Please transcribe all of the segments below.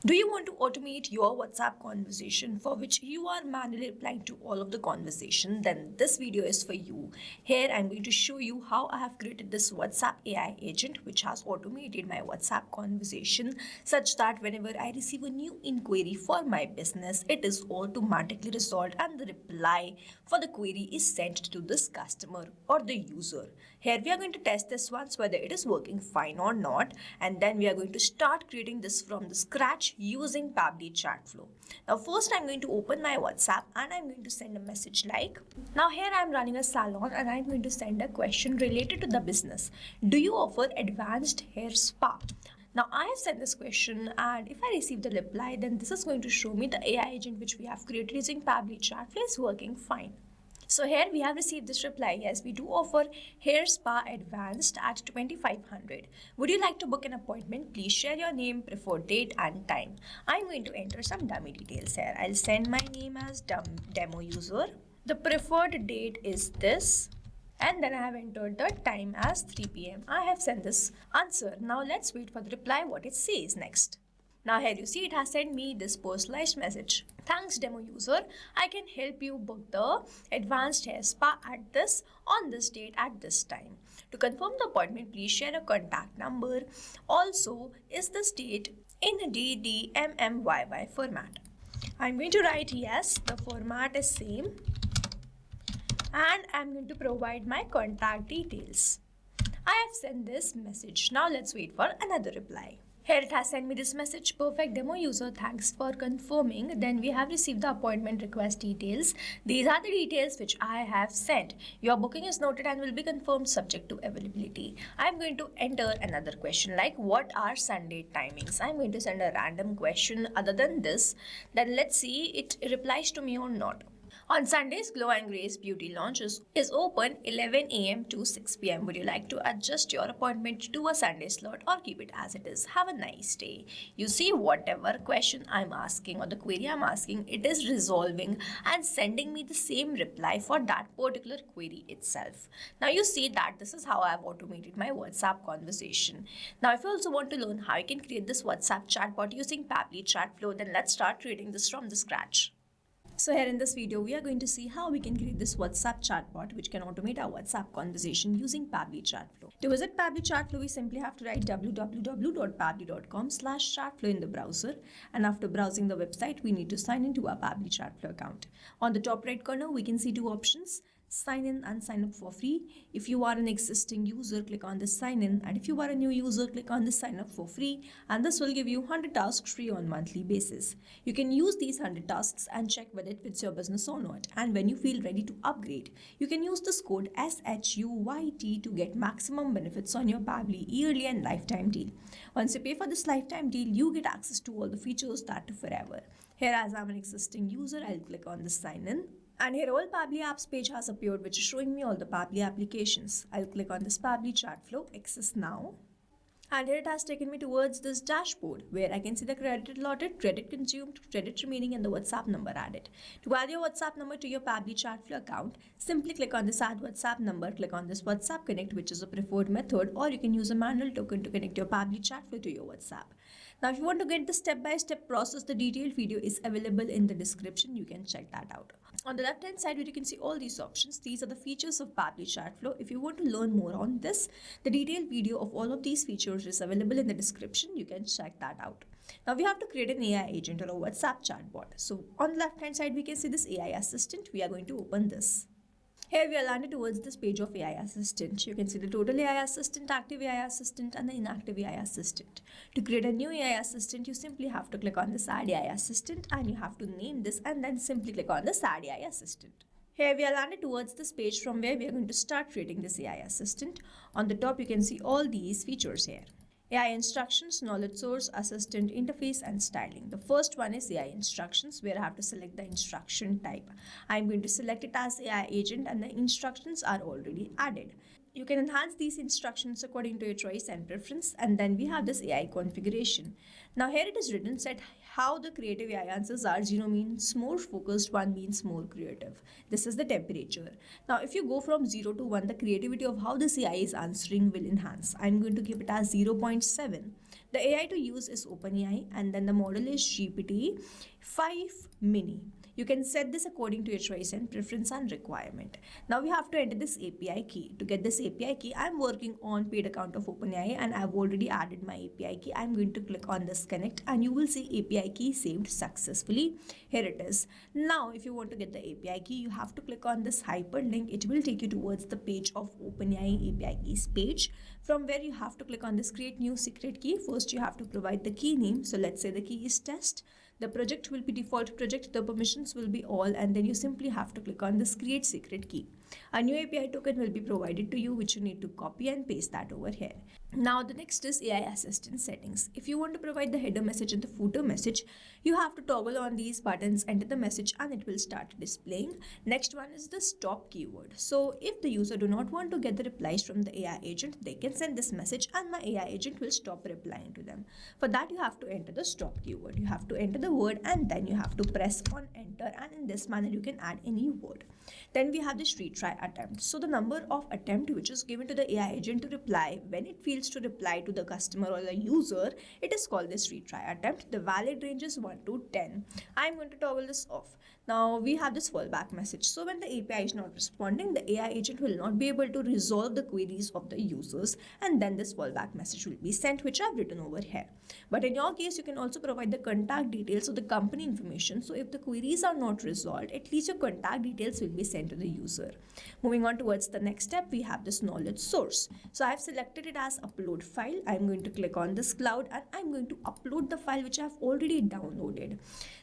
Do you want to automate your WhatsApp conversation for which you are manually replying to all of the conversation? Then this video is for you. Here I'm going to show you how I have created this WhatsApp AI agent which has automated my WhatsApp conversation such that whenever I receive a new inquiry for my business, it is automatically resolved and the reply for the query is sent to this customer or the user. Here we are going to test this once whether it is working fine or not, and then we are going to start creating this from the scratch using Pabbly Chatflow. Now first I'm going to open my WhatsApp and I'm going to send a message like, now here I'm running a salon and I'm going to send a question related to the business. Do you offer advanced hair spa? Now I have sent this question, and if I receive the reply, then this is going to show me the AI agent which we have created using Pabbly Chatflow is working fine. So here we have received this reply. Yes, we do offer hair spa advanced at 2500. Would you like to book an appointment? Please share your name, preferred date and time. I'm going to enter some dummy details here. I'll send my name as demo user. The preferred date is this. And then I have entered the time as 3 p.m. I have sent this answer. Now let's wait for the reply what it says next. Now here you see it has sent me this personalized message. Thanks demo user, I can help you book the advanced hair spa at this on this date at this time. To confirm the appointment, please share a contact number. Also, is this date in a DDMMYY format? I'm going to write yes, the format is same, and I'm going to provide my contact details. I have sent this message. Now let's wait for another reply. Here it has sent me this message, perfect demo user, thanks for confirming. Then we have received the appointment request details. These are the details which I have sent. Your booking is noted and will be confirmed subject to availability. I'm going to enter another question like, what are Sunday timings? I'm going to send a random question other than this. Then let's see it replies to me or not. On Sundays, Glow and Grace Beauty Lounge is open 11 a.m. to 6 p.m. Would you like to adjust your appointment to a Sunday slot or keep it as it is? Have a nice day. You see, whatever question I'm asking or the query I'm asking, it is resolving and sending me the same reply for that particular query itself. Now you see that this is how I've automated my WhatsApp conversation. Now if you also want to learn how you can create this WhatsApp chatbot using Pabbly Chatflow, then let's start creating this from the scratch. So here in this video, we are going to see how we can create this WhatsApp chatbot which can automate our WhatsApp conversation using Pabbly Chatflow. To visit Pabbly Chatflow, we simply have to write www.pabbly.com/chatflow in the browser, and after browsing the website, we need to sign into our Pabbly Chatflow account. On the top right corner, we can see two options: sign in and sign up for free. If you are an existing user, click on this sign in, and if you are a new user, click on this sign up for free, and this will give you 100 tasks free on monthly basis. You can use these 100 tasks and check whether it fits your business or not, and when you feel ready to upgrade, you can use this code SHUYT to get maximum benefits on your Pabbly yearly and lifetime deal. Once you pay for this lifetime deal, you get access to all the features that do forever. Here, as I'm an existing user, I'll click on this sign in. And here all Pabbly apps page has appeared, which is showing me all the Pabbly applications. I'll click on this Pabbly Chatflow, access now. And here it has taken me towards this dashboard where I can see the credit allotted, credit consumed, credit remaining and the WhatsApp number added. To add your WhatsApp number to your Pabbly Chatflow account, simply click on this add WhatsApp number, click on this WhatsApp connect, which is a preferred method, or you can use a manual token to connect your Pabbly Chatflow to your WhatsApp. Now, if you want to get the step-by-step process, the detailed video is available in the description. You can check that out. On the left-hand side, where you can see all these options, these are the features of Pabbly Chatflow. If you want to learn more on this, the detailed video of all of these features is available in the description. You can check that out. Now, we have to create an AI agent or a WhatsApp chatbot. So, on the left-hand side, we can see this AI assistant. We are going to open this. Here we are landed towards this page of AI Assistant. You can see the total AI Assistant, active AI Assistant and the inactive AI Assistant. To create a new AI Assistant, you simply have to click on this Add AI Assistant and you have to name this and then simply click on this Add AI Assistant. Here we are landed towards this page from where we are going to start creating this AI Assistant. On the top, you can see all these features here. AI instructions, knowledge source, assistant interface and styling. The first one is AI instructions, where I have to select the instruction type. I'm going to select it as AI agent and the instructions are already added. You can enhance these instructions according to your choice and preference, and then we have this AI configuration. Now here it is written, set how the creative AI answers are. 0 means more focused, 1 means more creative. This is the temperature. Now if you go from 0 to 1, the creativity of how this AI is answering will enhance. I'm going to keep it as 0.7. The AI to use is OpenAI, and then the model is GPT-5 Mini. You can set this according to your choice and preference and requirement. Now we have to enter this API key. To get this API key, I'm working on paid account of OpenAI and I've already added my API key. I'm going to click on this connect and you will see API key saved successfully. Here it is. Now if you want to get the API key, you have to click on this hyperlink. It will take you towards the page of OpenAI API keys page, from where you have to click on this create new secret key. First you have to provide the key name. So let's say the key is test. The project will be default project, the permissions will be all, and then you simply have to click on this create secret key. A new API token will be provided to you, which you need to copy and paste that over here. Now the next is AI assistant settings. If you want to provide the header message and the footer message, you have to toggle on these buttons, enter the message and it will start displaying. Next one is the stop keyword. So if the user do not want to get the replies from the AI agent, they can send this message and my AI agent will stop replying to them. For that you have to enter the stop keyword. You have to enter the word and then you have to press on enter, and in this manner you can add any word. Then we have this retry attempt. So the number of attempt which is given to the AI agent to reply when it fails to reply to the customer or the user, it is called this retry attempt. The valid range is 1 to 10. I'm going to toggle this off. Now we have this fallback message. So when the API is not responding, the AI agent will not be able to resolve the queries of the users, and then this fallback message will be sent, which I've written over here. But in your case, you can also provide the contact details of the company information. So if the queries are not resolved, at least your contact details will be sent to the user. Moving on towards the next step, we have this knowledge source. So I've selected it as upload file. I'm going to click on this cloud and I'm going to upload the file which I've already downloaded.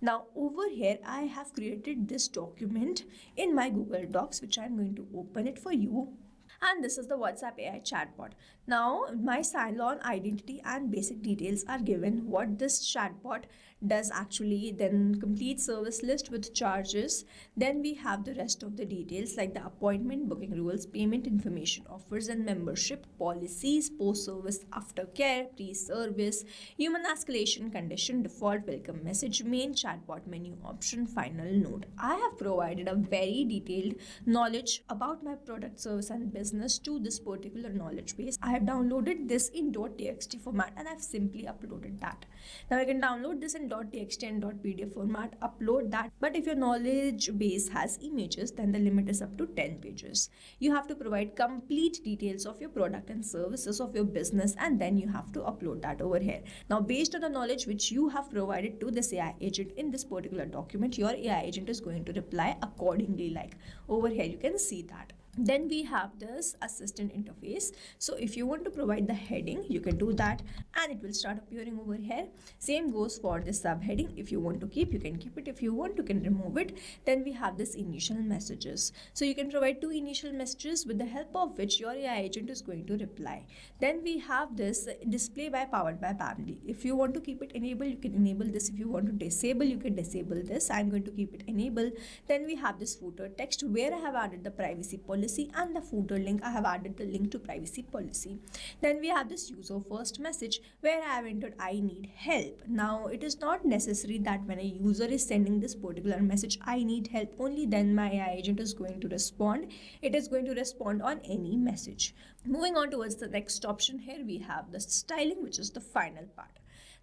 Now over here, I have created this document in my Google Docs, which I'm going to open it for you. And this is the WhatsApp AI chatbot. Now my sign-on identity and basic details are given, what this chatbot does actually, then complete service list with charges. Then we have the rest of the details like the appointment, booking rules, payment information, offers and membership, policies, post-service, aftercare, pre-service, human escalation, condition, default, welcome message, main chatbot menu option, final note. I have provided a very detailed knowledge about my product, service and business to this particular knowledge base. I have downloaded this in .txt format and I've simply uploaded that. Now I can download this in .txt and .pdf format, upload that. But if your knowledge base has images, then the limit is up to 10 pages. You have to provide complete details of your product and services of your business, and then you have to upload that over here. Now based on the knowledge which you have provided to this AI agent in this particular document, your AI agent is going to reply accordingly. Like over here you can see that. Then we have this assistant interface. So if you want to provide the heading, you can do that and it will start appearing over here. Same goes for the subheading. If you want to keep, you can keep it. If you want, you can remove it. Then we have this initial messages. So you can provide 2 initial messages with the help of which your AI agent is going to reply. Then we have this display by powered by Pabbly. If you want to keep it enabled, you can enable this. If you want to disable, you can disable this. I'm going to keep it enabled. Then we have this footer text where I have added the privacy policy, and the footer link, I have added the link to privacy policy. Then we have this user first message where I have entered I need help. Now it is not necessary that when a user is sending this particular message I need help, only then my AI agent is going to respond. It is going to respond on any message. Moving on towards the next option, here we have the styling, which is the final part.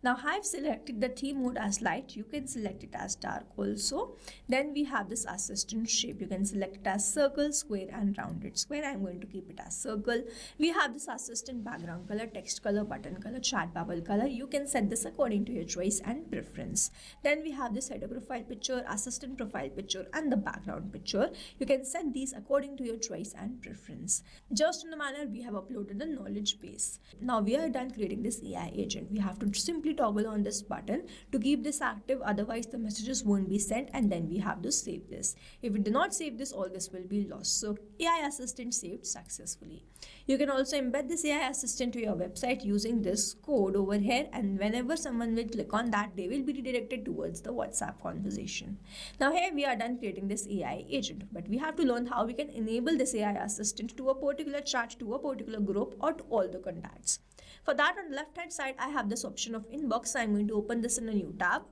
Now I've selected the theme mode as light. You can select it as dark also. Then we have this assistant shape. You can select it as circle, square and rounded square. I'm going to keep it as circle. We have this assistant background color, text color, button color, chat bubble color. You can set this according to your choice and preference. Then we have this header profile picture, assistant profile picture and the background picture. You can set these according to your choice and preference. Just in the manner we have uploaded the knowledge base. Now we are done creating this AI agent. We have to simply toggle on this button to keep this active, otherwise the messages won't be sent, and then we have to save this. If we do not save this, all this will be lost. So AI assistant saved successfully. You can also embed this AI assistant to your website using this code over here, and whenever someone will click on that, they will be redirected towards the WhatsApp conversation. Now here we are done creating this AI agent, but we have to learn how we can enable this AI assistant to a particular chat, to a particular group or to all the contacts. For that, on the left hand side, I have this option of inbox. So I'm going to open this in a new tab.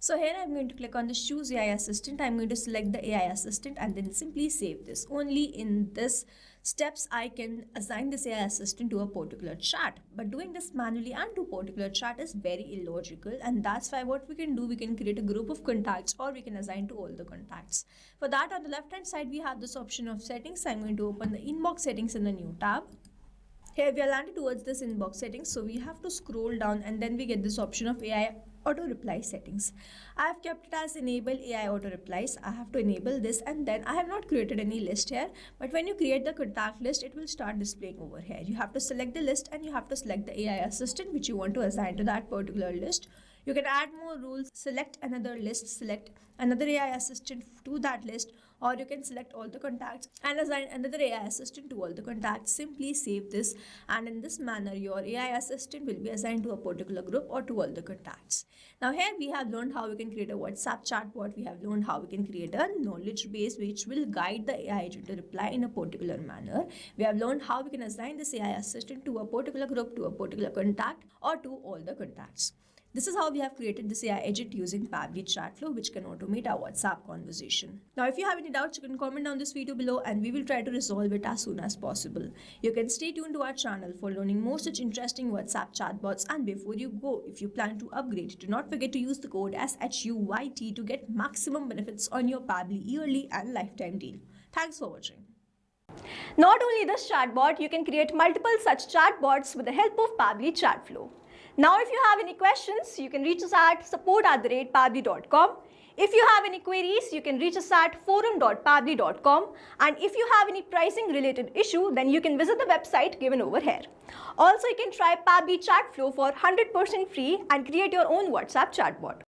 So here I'm going to click on the Choose AI Assistant. I'm going to select the AI Assistant and then simply save this. Only in this steps I can assign this AI Assistant to a particular chat. But doing this manually and to particular chat is very illogical, and that's why what we can do, we can create a group of contacts or we can assign to all the contacts. For that, on the left hand side we have this option of settings. I'm going to open the inbox settings in the new tab. Here we are landed towards this inbox settings, so we have to scroll down and then we get this option of AI auto reply settings. I have kept it as enable AI auto replies. I have to enable this, and then I have not created any list here, but when you create the contact list, it will start displaying over here. You have to select the list and you have to select the AI assistant which you want to assign to that particular list. You can add more rules, select another list, select another AI assistant to that list, or you can select all the contacts and assign another AI assistant to all the contacts. Simply save this, and in this manner your AI assistant will be assigned to a particular group or to all the contacts. Now here we have learned how we can create a WhatsApp chatbot. We have learned how we can create a knowledge base which will guide the AI agent to reply in a particular manner. We have learned how we can assign this AI assistant to a particular group, to a particular contact, or to all the contacts. This is how we have created this AI agent using Pabbly Chatflow, which can automate our WhatsApp conversation. Now, if you have any doubts, you can comment down this video below and we will try to resolve it as soon as possible. You can stay tuned to our channel for learning more such interesting WhatsApp chatbots. And before you go, if you plan to upgrade, do not forget to use the code SHUYT to get maximum benefits on your Pabbly yearly and lifetime deal. Thanks for watching. Not only this chatbot, you can create multiple such chatbots with the help of Pabbly Chatflow. Now, if you have any questions, you can reach us at support@pabbly.com. If you have any queries, you can reach us at forum.pabbly.com. And if you have any pricing related issue, then you can visit the website given over here. Also, you can try Pabbly Chatflow for 100% free and create your own WhatsApp chatbot.